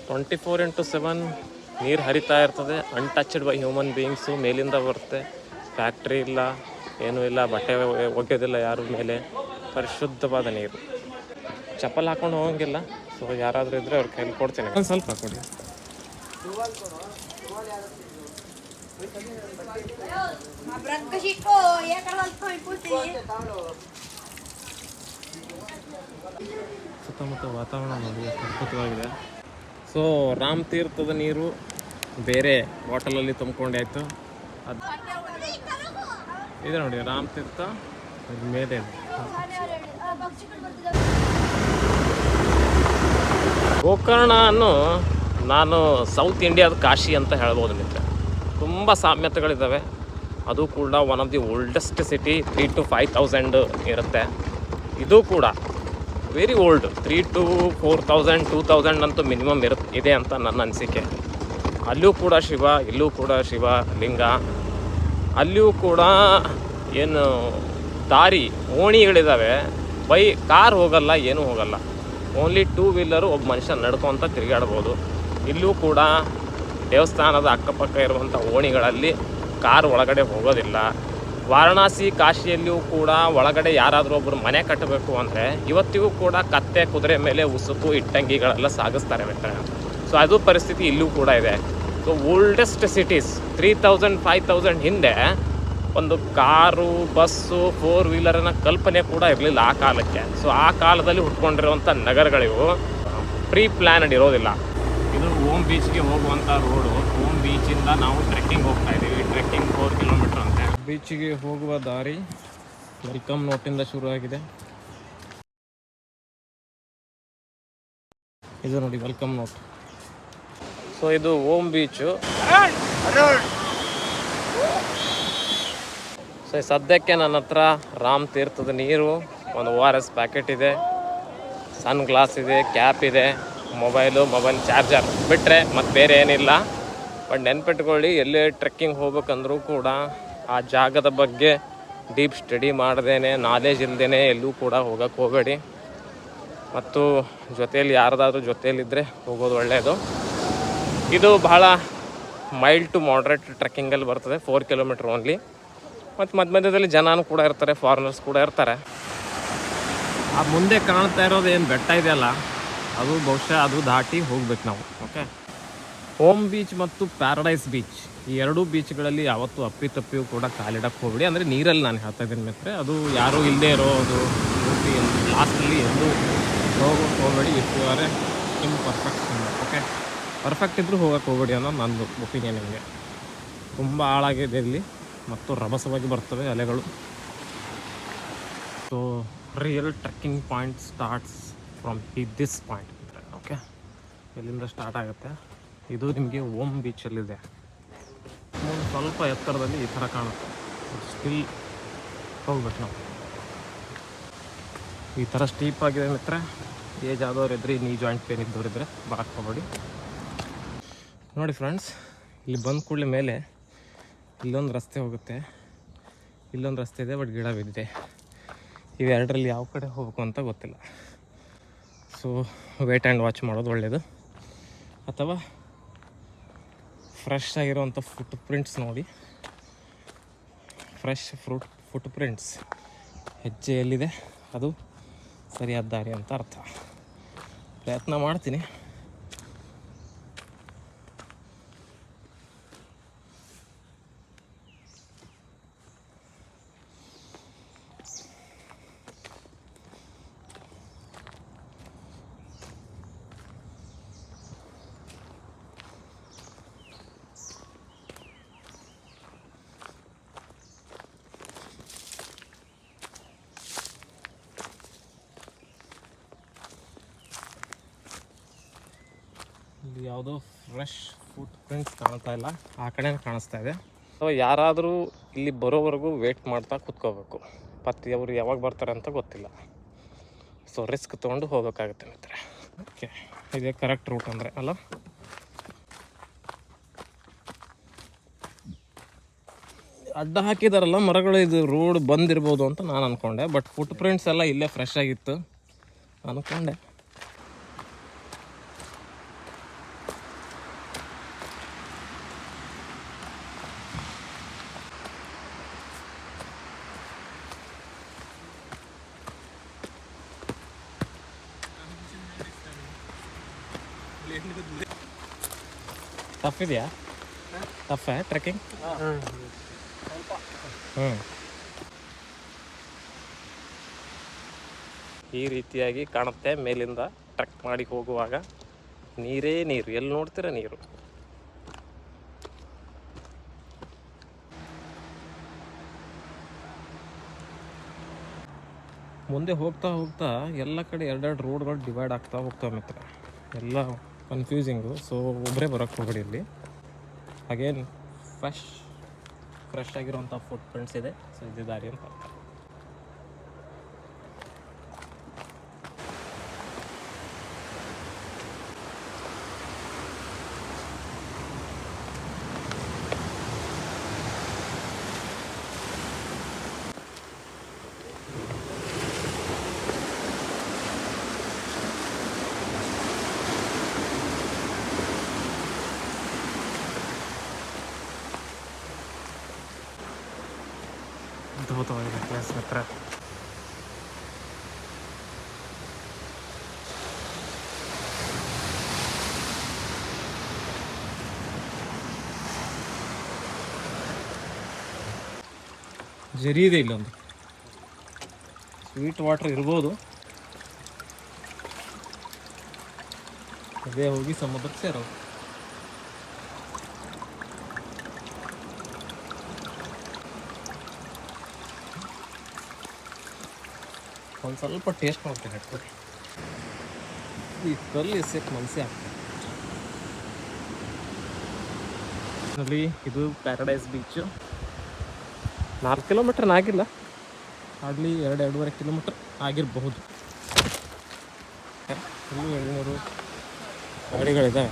24x7 ನೀರು ಹರಿತಾ ಇರ್ತದೆ. Untouched by human beings. ಮೇಲಿಂದ ಬರುತ್ತೆ, ಫ್ಯಾಕ್ಟ್ರಿ ಇಲ್ಲ, ಏನೂ ಇಲ್ಲ, ಬಟ್ಟೆ ಒಗೆಯೋದಿಲ್ಲ ಯಾರ ಮೇಲೆ. ಪರಿಶುದ್ಧವಾದ ನೀರು. ಚಪ್ಪಲ್ ಹಾಕೊಂಡು ಹೋಗಂಗಿಲ್ಲ. ಸೊ ಯಾರಾದರೂ ಇದ್ದರೆ ಅವ್ರ ಕೈಲಿ ಕೊಡ್ತೀನಿ. ಒಂದು ಸ್ವಲ್ಪ ಕೊಡಿ. ಸುತ್ತಮುತ್ತ ವಾತಾವರಣ ನೋಡಿ ಅದ್ಭುತವಾಗಿದೆ. ಸೊ ರಾಮ್ ತೀರ್ಥದ ನೀರು ಬೇರೆ ಬಾಟಲಲ್ಲಿ ತುಂಬಿಕೊಂಡಾಯ್ತು. ಅದು ಇದೆ ನೋಡಿ ರಾಮ್ ತೀರ್ಥ ಮೇಲೆ. ಗೋಕರ್ಣವನ್ನು ನಾನು ಸೌತ್ ಇಂಡಿಯಾದ ಕಾಶಿ ಅಂತ ಹೇಳ್ಬೋದು ಮಿತ್ರ. ತುಂಬ ಸಾಮ್ಯತೆಗಳಿದ್ದಾವೆ. ಅದು ಕೂಡ one of the oldest city. 3,000 to 5,000 ಇರುತ್ತೆ. ಇದು ಕೂಡ ವೆರಿ ಓಲ್ಡ್. 3,000 to 4,000 2,000 ಅಂತೂ ಮಿನಿಮಮ್ ಇದೆ ಅಂತ ನನ್ನ ಅನಿಸಿಕೆ. ಅಲ್ಲಿಯೂ ಕೂಡ ಶಿವ, ಇಲ್ಲೂ ಕೂಡ ಶಿವ ಲಿಂಗ. ಅಲ್ಲಿಯೂ ಕೂಡ ಏನು ದಾರಿ ಓಣಿಗಳಿದ್ದಾವೆ. ಬೈ ಕಾರ್ ಹೋಗಲ್ಲ, ಏನೂ ಹೋಗಲ್ಲ. ಓನ್ಲಿ 2 ವೀಲರು ಒಬ್ಬ ಮನುಷ್ಯ ನಡ್ಕೊತ ತಿರುಗಾಡ್ಬೋದು. ಇಲ್ಲೂ ಕೂಡ ದೇವಸ್ಥಾನದ ಅಕ್ಕಪಕ್ಕ ಇರುವಂಥ ಓಣಿಗಳಲ್ಲಿ ಕಾರ್ ಒಳಗಡೆ ಹೋಗೋದಿಲ್ಲ. ವಾರಣಾಸಿ ಕಾಶಿಯಲ್ಲಿಯೂ ಕೂಡ ಒಳಗಡೆ ಯಾರಾದರೂ ಒಬ್ಬರು ಮನೆ ಕಟ್ಟಬೇಕು ಅಂದರೆ ಇವತ್ತಿಗೂ ಕೂಡ ಕತ್ತೆ ಕುದುರೆ ಮೇಲೆ ಉಸುಕು ಇಟ್ಟಂಗಿಗಳೆಲ್ಲ ಸಾಗಿಸ್ತಾರೆ ಮಿತ್ರ. ಸೊ ಅದು ಪರಿಸ್ಥಿತಿ ಇಲ್ಲೂ ಕೂಡ ಇದೆ. ಸೊ ಓಲ್ಡೆಸ್ಟ್ ಸಿಟೀಸ್ 3,000 5,000 ಹಿಂದೆ ಒಂದು ಕಾರು, ಬಸ್ಸು, 4 ವೀಲರಿನ ಕಲ್ಪನೆ ಕೂಡ ಇರಲಿಲ್ಲ ಆ ಕಾಲಕ್ಕೆ. ಸೊ ಆ ಕಾಲದಲ್ಲಿ ಹುಟ್ಕೊಂಡಿರುವಂಥ ನಗರಗಳಿವು. ಪ್ರೀ ಪ್ಲ್ಯಾನ್ಡ್ ಇರೋದಿಲ್ಲ. ಇದು ಓಮ್ ಬೀಚ್ಗೆ ಹೋಗುವಂಥ ರೋಡು. ಓಮ್ ಬೀಚಿಂದ ನಾವು ಟ್ರೆಕ್ಕಿಂಗ್ ಹೋಗ್ತಾ ಇದ್ದೀವಿ. ಟ್ರೆಕ್ಕಿಂಗ್ 4 ಕಿಲೋಮೀಟರ್ ಅಂತೆ. ಬೀಚಿಗೆ ಹೋಗುವ ದಾರಿ ವೆಲ್ಕಮ್ ನೋಟಿಂದ ಶುರು ಆಗಿದೆ. ಇದು ನೋಡಿ ವೆಲ್ಕಮ್ ನೋಟ್. ಸೊ ಇದು ಓಮ್ ಬೀಚು. ಸೊ ಸದ್ಯಕ್ಕೆ ನನ್ನ ಹತ್ರ ರಾಮ್ ತೀರ್ಥದ ನೀರು, ಒಂದು ORS ಪ್ಯಾಕೆಟ್ ಇದೆ, ಸನ್ ಗ್ಲಾಸ್ ಇದೆ, ಕ್ಯಾಪ್ ಇದೆ, ಮೊಬೈಲ್ ಚಾರ್ಜರ್ ಬಿಟ್ಟರೆ ಮತ್ತು ಬೇರೆ ಏನಿಲ್ಲ. ಬಟ್ ನೆನ್ಪಿಟ್ಕೊಳ್ಳಿ, ಎಲ್ಲೇ ಟ್ರೆಕ್ಕಿಂಗ್ ಹೋಗ್ಬೇಕಂದ್ರೂ ಕೂಡ ಆ ಜಾಗದ ಬಗ್ಗೆ ಡೀಪ್ ಸ್ಟಡಿ ಮಾಡ್ದೇನೆ, ನಾಲೆಜ್ ಇಲ್ಲದೇ ಎಲ್ಲೂ ಕೂಡ ಹೋಗೋಕ್ಕೆ ಹೋಗಬೇಡಿ. ಮತ್ತು ಜೊತೆಯಲ್ಲಿ ಯಾರ್ದಾದ್ರೂ ಜೊತೆಯಲ್ಲಿದ್ದರೆ ಹೋಗೋದು ಒಳ್ಳೆಯದು. ಇದು ಬಹಳ ಮೈಲ್ಡ್ ಟು ಮಾಡ್ರೇಟ್ ಟ್ರೆಕ್ಕಿಂಗಲ್ಲಿ ಬರ್ತದೆ. 4 ಕಿಲೋಮೀಟರ್ ಓನ್ಲಿ. ಮತ್ತು ಮಧ್ಯದಲ್ಲಿ ಜನನೂ ಕೂಡ ಇರ್ತಾರೆ, ಫಾರಿನರ್ಸ್ ಕೂಡ ಇರ್ತಾರೆ. ಆ ಮುಂದೆ ಕಾಣ್ತಾ ಇರೋದು ಏನು ಬೆಟ್ಟ ಇದೆಯಲ್ಲ, ಅದು ಬಹುಶಃ ಅದು ದಾಟಿ ಹೋಗ್ಬೇಕು ನಾವು. ಓಕೆ, ಓಮ್ ಬೀಚ್ ಮತ್ತು ಪ್ಯಾರಡೈಸ್ ಬೀಚ್, ಈ ಎರಡೂ ಬೀಚ್ಗಳಲ್ಲಿ ಯಾವತ್ತೂ ಅಪ್ಪಿತಪ್ಪಿಯೂ ಕೂಡ ಕಾಲಿಡಕ್ಕೆ ಹೋಗಬೇಡಿ. ಅಂದರೆ ನೀರಲ್ಲಿ ನಾನು ಹೇಳ್ತಾ ಇದ್ದೀನಿ ಮಿತ್ರ. ಅದು ಯಾರೂ ಇಲ್ಲದೆ ಇರೋದು ಲಾಸ್ಟಲ್ಲಿ ಎಲ್ಲೂ ಹೋಗೋಕ್ಕೆ ಹೋಗಬೇಡಿ. ಇಷ್ಟುವರೆ ಪರ್ಫೆಕ್ಟ್. ಓಕೆ, ಪರ್ಫೆಕ್ಟ್ ಇದ್ದರೂ ಹೋಗೋಕ್ಕೆ ಹೋಗಬೇಡಿ ಅನ್ನೋದು ನಂದು ಒಪಿನಿಯನ್. ನಿಮಗೆ ತುಂಬ ಆಳಾಗಿದೆ ಇಲ್ಲಿ ಮತ್ತು ರಭಸವಾಗಿ ಬರ್ತವೆ ಅಲೆಗಳು. So real trekking point starts from this point. Okay, ಇಲ್ಲಿಂದ ಸ್ಟಾರ್ಟ್ ಆಗುತ್ತೆ. ಇದು ನಿಮಗೆ ಓಮ್ ಬೀಚಲ್ಲಿದೆ. ಸ್ವಲ್ಪ ಎತ್ತರದಲ್ಲಿ ಈ ಥರ ಕಾಣುತ್ತೆ. ಸ್ಟಿಲ್ ಹೋಗ್ಬೇಕು ನಾವು. ಈ ಥರ ಸ್ಟೀಪ್ ಆಗಿದೆ ಮಿತ್ರ. ಏಜ್ ಆದವ್ರು ಇದ್ದರೆ, ನೀ ಜಾಯಿಂಟ್ ಪೇನ್ ಇದ್ದವರಿದ್ದರೆ ಬರಕ್ಕೆ ಹೋಗಬೇಡಿ. ನೋಡಿ ಫ್ರೆಂಡ್ಸ್, ಇಲ್ಲಿ ಬಂದ ಕೂಡಲೇ ಮೇಲೆ ಇಲ್ಲೊಂದು ರಸ್ತೆ ಹೋಗುತ್ತೆ, ಇಲ್ಲೊಂದು ರಸ್ತೆ ಇದೆ, ಬಟ್ ಗಿಡ ಬಿದ್ದಿದೆ. ಇವೆರಡರಲ್ಲಿ ಯಾವ ಕಡೆ ಹೋಗ್ಬೇಕು ಅಂತ ಗೊತ್ತಿಲ್ಲ. ಸೊ ವೇಟ್ ಆ್ಯಂಡ್ ವಾಚ್ ಮಾಡೋದು ಒಳ್ಳೆಯದು. ಅಥವಾ ಫ್ರೆಶ್ ಆಗಿರೋವಂಥ ಫುಟ್ ಪ್ರಿಂಟ್ಸ್ ನೋಡಿ. ಫ್ರೆಶ್ ಫುಟ್ ಪ್ರಿಂಟ್ಸ್, ಹೆಜ್ಜೆ ಎಲ್ಲಿದೆ ಅದು ಸರಿಯಾದ ದಾರಿ ಅಂತ ಅರ್ಥ. ಪ್ರಯತ್ನ ಮಾಡ್ತೀನಿ. ಇಲ್ಲಿ ಯಾವುದೋ ಫ್ರೆಶ್ ಫುಟ್ ಪ್ರಿಂಟ್ಸ್ ಕಾಣ್ತಾ ಇಲ್ಲ, ಆ ಕಡೆ ಕಾಣಿಸ್ತಾ ಇದೆ. ಸೊ ಯಾರಾದರೂ ಇಲ್ಲಿ ಬರೋವರೆಗೂ ವೇಟ್ ಮಾಡ್ತಾ ಕೂತ್ಕೋಬೇಕು. ಮತ್ತು ಅವರು ಯಾವಾಗ ಬರ್ತಾರೆ ಅಂತ ಗೊತ್ತಿಲ್ಲ. ಸೊ ರಿಸ್ಕ್ ತೊಗೊಂಡು ಹೋಗಬೇಕಾಗುತ್ತೆ ಮಿತ್ರ. ಓಕೆ, ಇದೇ ಕರೆಕ್ಟ್ ರೂಟ್ ಅಂದರೆ ಅಲ್ಲ. ಅಡ್ಡ ಹಾಕಿದಾರಲ್ಲ ಮರಗಳು, ಇದು ರೋಡ್ ಬಂದಿರ್ಬೋದು ಅಂತ ನಾನು ಅಂದ್ಕೊಂಡೆ. ಬಟ್ ಫುಟ್ ಪ್ರಿಂಟ್ಸ್ ಎಲ್ಲ ಇಲ್ಲೇ ಫ್ರೆಶ್ ಆಗಿತ್ತು ಅಂದ್ಕೊಂಡೆ. ಟಫ್ ಇದೆಯಾ? Tough trekking? ಹ್ಞೂ. ಈ ರೀತಿಯಾಗಿ ಕಾಣುತ್ತೆ ಮೇಲಿಂದ ಟ್ರೆಕ್ ಮಾಡಿ ಹೋಗುವಾಗ. ನೀರೇ ನೀರು, ಎಲ್ಲಿ ನೋಡ್ತೀರ ನೀರು. ಮುಂದೆ ಹೋಗ್ತಾ ಹೋಗ್ತಾ ಎಲ್ಲ ಕಡೆ ಎರಡೆರಡು ರೋಡ್ಗಳು ಡಿವೈಡ್ ಆಗ್ತಾ ಹೋಗ್ತಾವೆ ಮಿತ್ರ. ಎಲ್ಲ ಕನ್ಫ್ಯೂಸಿಂಗು. ಸೊ ಒಬ್ಬರೇ ಬರೋಕ್ಕೆ ಹೋಗಬೇಡಿ ಇಲ್ಲಿ. ಅಗೇನ್ ಫ್ರೆಶ್ ಆಗಿರೋಂಥ ಫುಟ್ ಪ್ರಿಂಟ್ಸ್ ಇದೆ. ಸೊ ಇದು ದಾರಿ ಅಂತ ಅರ್ಥ. ಅದ್ಭುತವಾಗಿದೆ ಪ್ಲೇಸ್ ಮಿತ್ರ. ಜರಿ ಇದೆ ಇಲ್ಲೊಂದು. ಸ್ವೀಟ್ ವಾಟರ್ ಇರ್ಬೋದು. ಅದೇ ಹೋಗಿ ಸಮುದ್ರಕ್ಕೆ ಸೇರೋದು. ಒಂದು ಸ್ವಲ್ಪ ಟೇಸ್ಟ್ ಮಾಡ್ತೀನಿ ಅಷ್ಟೇ. ಈ ಕಲ್ಲು ಎಸೆಕ್ಕೆ ಮನಸ್ಸೇ ಆಗ್ತದೆ. ನೋಡಿ, ಇದು ಪ್ಯಾರಡೈಸ್ ಬೀಚು. 4 ಕಿಲೋಮೀಟರ್ ಆಗಿಲ್ಲ, ಹಾರ್ಡ್ಲಿ 2-2.5 ಕಿಲೋಮೀಟರ್ ಆಗಿರಬಹುದು. ಇಲ್ಲೂ 700 ಗಾಡಿಗಳಿದ್ದಾವೆ.